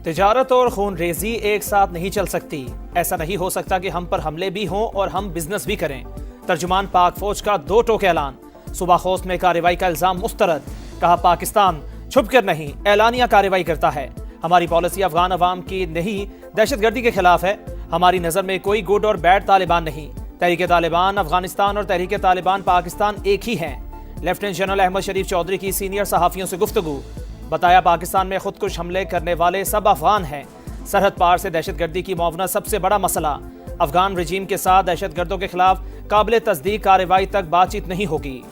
तिजारत और खून रेजी एक साथ नहीं चल सकती। ऐसा नहीं हो सकता कि हम पर हमले भी हों और हम बिजनेस भी करें। तर्जुमान पाक फौज का दो टोक ऐलान। सूबा खोस्त में कार्रवाई का इल्जाम मुस्तरद। कहा पाकिस्तान छुप कर नहीं ऐलानिया कार्रवाई करता है। हमारी पॉलिसी अफगान अवाम की नहीं दहशतगर्दी के खिलाफ है। हमारी नजर में कोई गुड और बैड तालिबान नहीं। तहरीक तालिबान अफगानिस्तान और तहरीक तालिबान पाकिस्तान एक ही हैं। लेफ्टिनेंट जनरल अहमद शरीफ चौधरी की सीनियर सहाफियों से गुफ्तगू। बताया पाकिस्तान में खुदकुश हमले करने वाले सब अफगान हैं। सरहद पार से दहशतगर्दी की मुआवनत सबसे बड़ा मसला। अफगान रजीम के साथ दहशतगर्दों के खिलाफ काबिल तस्दीक कार्रवाई तक बातचीत नहीं होगी।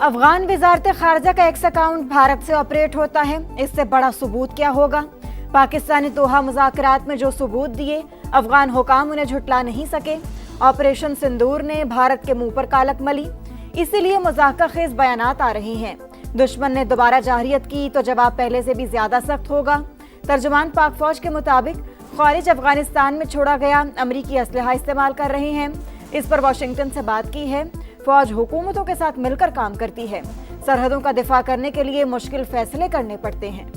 अफगान वजारत खारजा का एक्स अकाउंट भारत से ऑपरेट होता है। इससे बड़ा सबूत क्या होगा। पाकिस्तानी दोहा मुज़ाकरात में जो सबूत दिए अफगान हुकाम उन्हें झुटला नहीं सके। ऑपरेशन सिंदूर ने भारत के मुंह पर कालक मली, इसीलिए मजाका खेज बयानात आ रही हैं। दुश्मन ने दोबारा जाहिरियत की तो जवाब पहले से भी ज्यादा सख्त होगा। तर्जुमान पाक फौज के मुताबिक खारिज अफगानिस्तान में छोड़ा गया अमरीकी असलहा इस्तेमाल कर रहे हैं। इस पर वाशिंगटन से बात की है। फौज हुकूमतों के साथ मिलकर काम करती है। सरहदों का दिफा करने के लिए मुश्किल फैसले करने पड़ते हैं।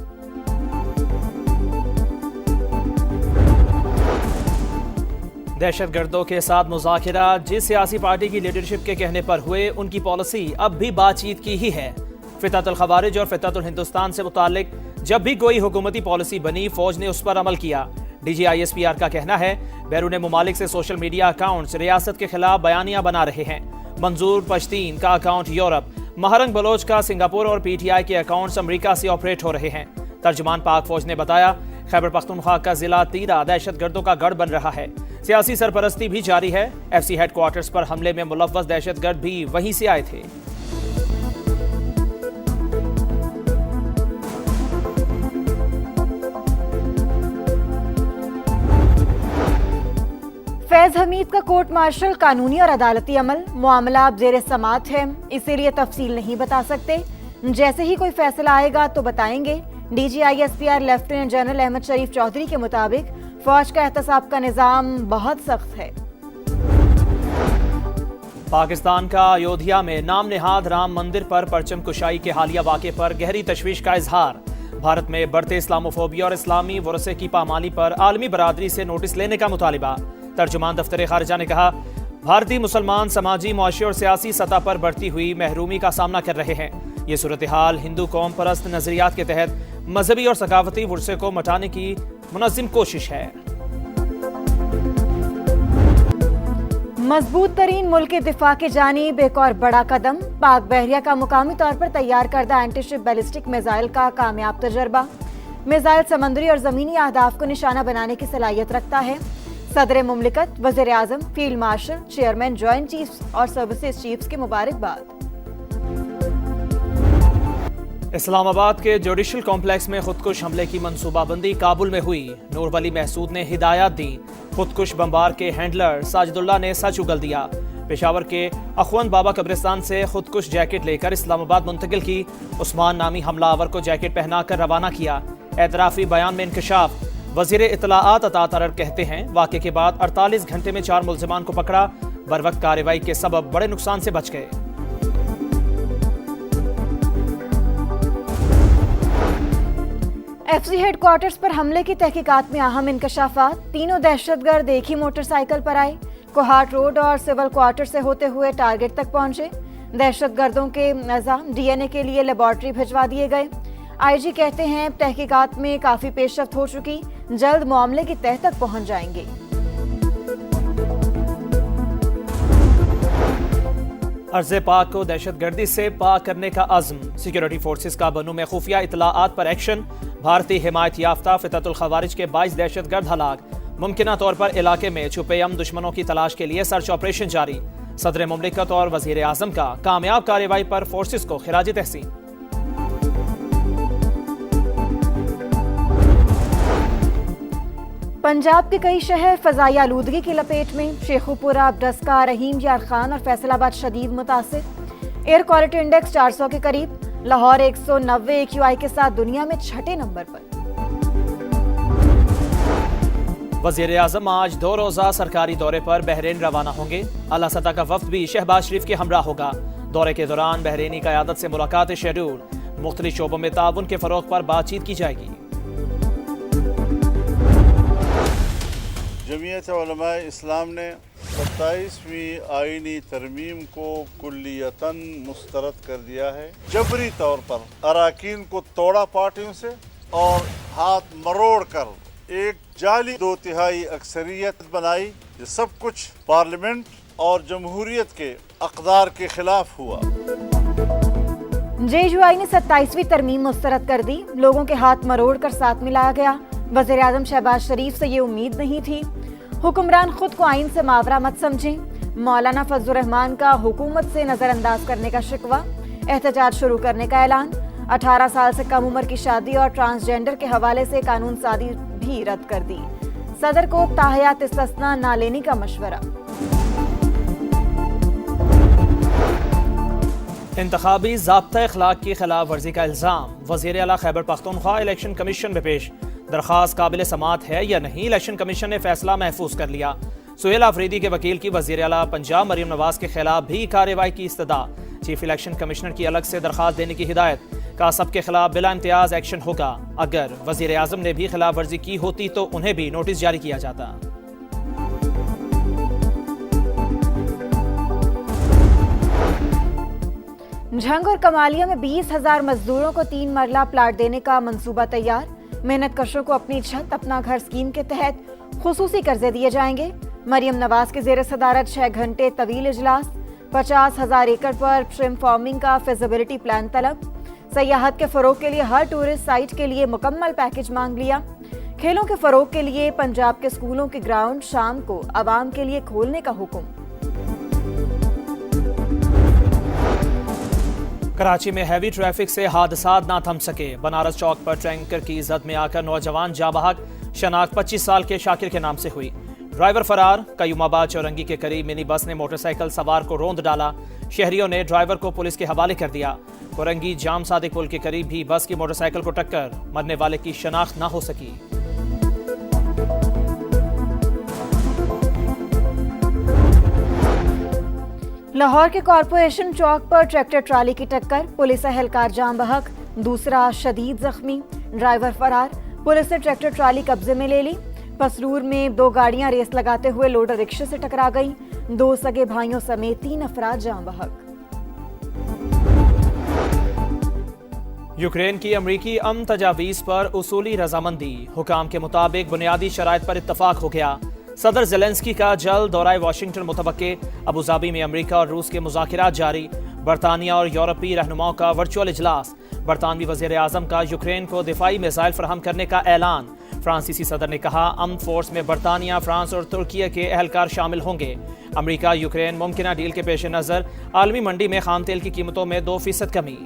दहशतगर्दों के साथ मुज़ाकरा जिस सियासी पार्टी की लीडरशिप के कहने पर हुए, उनकी पॉलिसी अब भी बातचीत की ही है। फितरतुल खवारिज और फितरतुल हिंदुस्तान से मुताल्लिक जब भी कोई हुकूमती पॉलिसी बनी, फौज ने उस पर अमल किया। DGISPR का कहना है बैरून मुमालिक से सोशल मीडिया अकाउंट्स रियासत के खिलाफ बयानियां बना रहे हैं। मंजूर पश्तीन का अकाउंट यूरोप, महरंग बलोच का सिंगापुर और PTI के अकाउंट्स अमरीका से ऑपरेट हो रहे हैं। तर्जुमान पाक फौज ने बताया खैबर पख्तूनख्वा का जिला तीरा दहशतगर्दों का गढ़ बन रहा है। सियासी सरपरस्ती भी जारी है। FC हेडक्वार्टर्स पर हमले में मुलव्वस दहशतगर्द भी वहीं से आए थे। फैज हमीद का कोर्ट मार्शल कानूनी और अदालती अमल मामला अब जेर समात है, इसीलिए तफसील नहीं बता सकते। जैसे ही कोई फैसला आएगा तो बताएंगे। DGISPR लेफ्टिनेंट जनरल अहमद शरीफ चौधरी के मुताबिक फौज का एहतसाब का निजाम बहुत सख्त है। पाकिस्तान का अयोध्या में नाम निहाद राम मंदिर पर परचम कुशाई के हालिया वाक़े पर गहरी तशवीश का इजहार। भारत में बढ़ते इस्लामोफोबिया और इस्लामी वरसे की पामाली पर आलमी बरादरी से नोटिस लेने का मुतालिबा। तर्जुमान दफ्तर खारिजा ने कहा भारतीय मुसलमान समाजी, मुआशी और सियासी सतह पर बढ़ती हुई महरूमी का सामना कर रहे हैं। ये सूरत हाल हिंदू कौम परस्त नजरियात के तहत मजहबी और सकाफती वरसे को मिटाने की मुनज़्ज़िम कोशिश है। मजबूत तरीन मुल्क के दिफा की जानिब एक और बड़ा कदम। पाक बहरिया का मुकामी तौर पर तैयार करदा एंटीशिप बैलिस्टिक मिसाइल का कामयाब तजर्बा। मिसाइल समंदरी और जमीनी अहदाफ को निशाना बनाने की सलाहियत रखता है। सदर मुमलिकत, वज़ीर आज़म, field marshal, chairman, joint chiefs और सर्विसेज चीफ्स की मुबारकबाद। इस्लामाबाद के जुडिशल कॉम्प्लेक्स में खुदकुश हमले की मंसूबाबंदी काबुल में हुई। नूर वली महसूद ने हिदायत दी। खुदकुश बमबार के हैंडलर साजिदुल्लाह ने सच उगल दिया। पेशावर के अखवंद बाबा कब्रिस्तान से खुदकुश जैकेट लेकर इस्लामाबाद मुंतकिल की। उस्मान नामी हमलावर को जैकेट पहनाकर रवाना किया। एतराफी बयान में इंकशाफ। वजीर इत्तलाआत अता तरर कहते हैं वाक़े के बाद 48 घंटे में 4 मुल्जिमान को पकड़ा। बरवक्त कार्रवाई के सबब बड़े नुकसान से बच गए। FC हेडक्वार्टर्स पर हमले की तहकीकात में अहम इंकशाफात। तीनों दहशतगर्द एक ही मोटरसाइकिल पर आए। कोहाट रोड और सिविल क्वार्टर से होते हुए टारगेट तक पहुंचे। दहशतगर्दों के अज़ा DNA के लिए लेबॉर्ट्री भिजवा दिए गए। IG कहते हैं तहकीकात में काफी पेशरफ्त हो चुकी, जल्द मामले की तह तक पहुंच जाएंगे। अर्ज़े पाक को दहशतगर्दी से पाक करने का अज़्म। सिक्योरिटी फोर्सेस का बनू में खुफिया इत्तलाआत पर एक्शन। भारतीय हिमायत याफ्ता फितरतुल खवारिज के 22 दहशतगर्द हलाक। मुमकिना तौर पर इलाके में छुपे दुश्मनों की तलाश के लिए सर्च ऑपरेशन जारी। सदर मुमलिकत और वज़ीर आज़म का कामयाब कार्रवाई पर फोर्सेस को खिराज तहसीन। पंजाब के कई शहर फजाई आलूदगी की लपेट में। शेखुपुरा, डस्का, रहीम यार खान और फैसलाबाद शदीद मुतासिर। एयर क्वालिटी इंडेक्स 400 के करीब। लाहौर 190 AQI के साथ दुनिया में 6ठे नंबर पर। वज़ीर आज़म आज 2 रोज़ा सरकारी दौरे पर बहरीन रवाना होंगे। आला सतह का वफ्द भी शहबाज शरीफ के हमरा होगा। दौरे के दौरान बहरीनी क़यादत से मुलाकात शेड्यूल, मुख्तलिफ शोबों में ताउन के फ़रोग़ पर बातचीत की जाएगी। जमीयत उलमा इस्लाम ने 27वीं आईनी तरमीम को कुल्लियतन मुस्तरद कर दिया है। जबरी तौर पर अराकीन को तोड़ा पार्टियों से और हाथ मरोड़ कर एक जाली 2/3 अक्सरियत बनाई। ये सब कुछ पार्लियामेंट और जमहूरियत के अक़दार के खिलाफ हुआ। JUI ने 27वीं तरमीम मुस्तरद कर दी। लोगों के हाथ मरोड़ कर साथ मिलाया गया। वज़ीर आज़म शहबाज शरीफ से ये उम्मीद नहीं थी। हुक्मरान खुद को आइन से मावरा मत समझें। मौलाना फजलुर रहमान का हुकूमत से नजरअंदाज करने का शिकवा, एहतजाज शुरू करने का ऐलान। 18 साल से कम उम्र की शादी और ट्रांसजेंडर के हवाले से कानून साजी भी रद्द कर दी। सदर को ताहयात इस्तिस्ना ना लेने का मशवरा। इंतखाबी ज़ाब्ता अखलाक की खिलाफ वर्जी का इल्ज़ाम वज़ीर आला खैबर पख्तूनख्वा इलेक्शन कमीशन में पेश। दरख्वास्त काबिल समात है या नहीं, इलेक्शन कमीशन ने फैसला महफूज कर लिया। सुहेल आफरीदी के वकील की वज़ीर आला पंजाब मरीम नवाज के खिलाफ भी कार्रवाई की इस्तदा। चीफ इलेक्शन कमिश्नर की अलग से दरख्वास्त देने की हिदायत। का सबके खिलाफ बिला इम्तियाज एक्शन होगा। अगर वज़ीर आज़म ने भी खिलाफ वर्जी की होती तो उन्हें भी नोटिस जारी किया जाता। झंग और कमालिया में 20,000 मजदूरों को 3 मरला प्लाट देने का मंसूबा तैयार। मेहनत कशों को अपनी छत अपना घर स्कीम के तहत खुसूसी कर्जे दिए जाएंगे। मरियम नवाज के जेर सदारत 6 घंटे तवील इजलास। 50,000 एकड़ पर श्रिम्प फार्मिंग का फिजिबिलिटी प्लान तलब। सयाहत के फरोग के लिए हर टूरिस्ट साइट के लिए मुकम्मल पैकेज मांग लिया। खेलों के फरोग के लिए पंजाब के स्कूलों के ग्राउंड शाम को आवाम के लिए खोलने का हुक्म। कराची में हैवी ट्रैफिक से हादसात ना थम सके। बनारस चौक पर टैंकर की जद में आकर नौजवान जाबहक। शनाख्त 25 साल के शाकिर के नाम से हुई। ड्राइवर फरार। कयूमाबाद चौरंगी के करीब मिनी बस ने मोटरसाइकिल सवार को रौंद डाला। शहरियों ने ड्राइवर को पुलिस के हवाले कर दिया। कोरंगी जाम सादिक पुल के करीब भी बस की मोटरसाइकिल को टक्कर। मरने वाले की शनाख्त ना हो सकी। लाहौर के कॉरपोरेशन चौक पर ट्रैक्टर ट्राली की टक्कर। पुलिस एहलकार जाम बहक, दूसरा शदीद जख्मी। ड्राइवर फरार। पुलिस ने ट्रैक्टर ट्राली कब्जे में ले ली। पसरूर में 2 गाड़ियां रेस लगाते हुए लोडर रिक्शे से टकरा गईं। 2 सगे भाइयों समेत 3 अफराद जाम बहक। यूक्रेन की अमरीकी अमन तजावीज़ पर उसूली रजामंदी। हुकाम के मुताबिक बुनियादी शराइत पर इत्तफाक हो गया। सदर ज़ेलेंस्की का जल्द दौरा वाशिंगटन मुतवक्के। अबूधाबी में अमरीका और रूस के मुज़ाकिरात जारी। बरतानिया और यूरोपीय रहनुमाओं का वर्चुअल इजलास। बरतानवी वज़ीर आज़म का यूक्रेन को दिफाई मिसाइल फराहम करने का ऐलान। फ्रांसीसी सदर ने कहा अमन फोर्स में बरतानिया, फ्रांस और तुर्की के एहलकार शामिल होंगे। अमरीका यूक्रेन मुमकिना डील के पेश नज़र आलमी मंडी में खाम तेल की कीमतों में 2% कमी।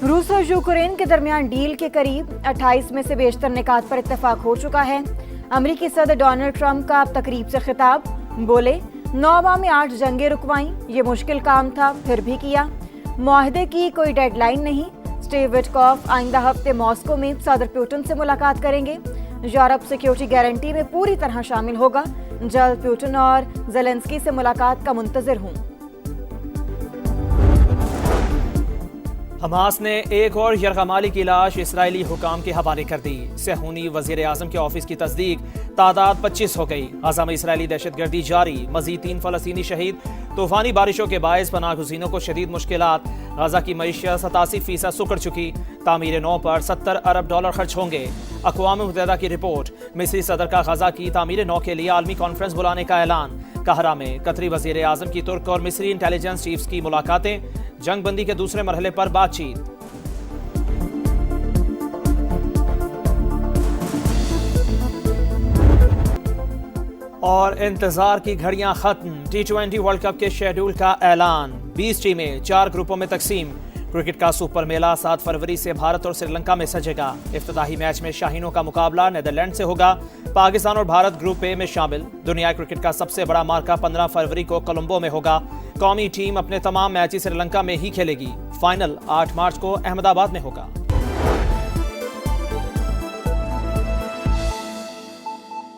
रूस और यूक्रेन के दरमियान डील के करीब 28 में से बेशतर निकात पर इत्तेफाक हो चुका है। अमरीकी सदर डोनाल्ड ट्रंप का तकरीब से खिताब। बोले 9 माह में 8 जंगें रुकवाईं, ये मुश्किल काम था फिर भी किया। मुआहदे की कोई डेडलाइन नहीं। स्टीव विटकॉफ आइंदा हफ्ते मॉस्को में सदर पुतिन से मुलाकात करेंगे। यूरोप सिक्योरिटी गारंटी में पूरी तरह शामिल होगा। जल्द पुतिन और ज़ेलेंस्की से मुलाकात का मुंतज़िर हूँ। हमास ने एक और यरगमाली की लाश इसराइली हुकाम के हवाले कर दी। सेहूनी वज़ीर आज़म के ऑफिस की तस्दीक, तादाद 25 हो गई। गाज़ा में इसराइली दहशतगर्दी जारी। मज़ीद 3 फ़लस्तीनी शहीद। तूफ़ानी बारिशों के बायस पनाहगज़ीनों को शदीद मुश्किलात। गाज़ा की मईशत 87% सुकड़ चुकी। तामीर नौ पर $70 अरब खर्च होंगे। अक़वाम मुत्तहिदा की रिपोर्ट। मिस्री सदर का गाज़ा की तामीर नौ के लिए आलमी कॉन्फ्रेंस बुलाने का ऐलान। कहरा में कतरी वज़ीर आज़म की तुर्क और मिस्री इंटेलिजेंस चीफ्स की मुलाकातें। जंग बंदी के दूसरे मरहले पर बातचीत। और इंतजार की घड़ियां खत्म। T20 वर्ल्ड कप के शेड्यूल का ऐलान। 20 टीमें 4 ग्रुपों में तकसीम। क्रिकेट का सुपर मेला 7 फरवरी से भारत और श्रीलंका में सजेगा। इफ्तिताही मैच में शाहीनों का मुकाबला नीदरलैंड से होगा। पाकिस्तान और भारत ग्रुप ए में शामिल। दुनिया क्रिकेट का सबसे बड़ा मार्का 15 फरवरी को कोलंबो में होगा। कौमी टीम अपने तमाम मैच श्रीलंका में ही खेलेगी। फाइनल 8 मार्च को अहमदाबाद में होगा।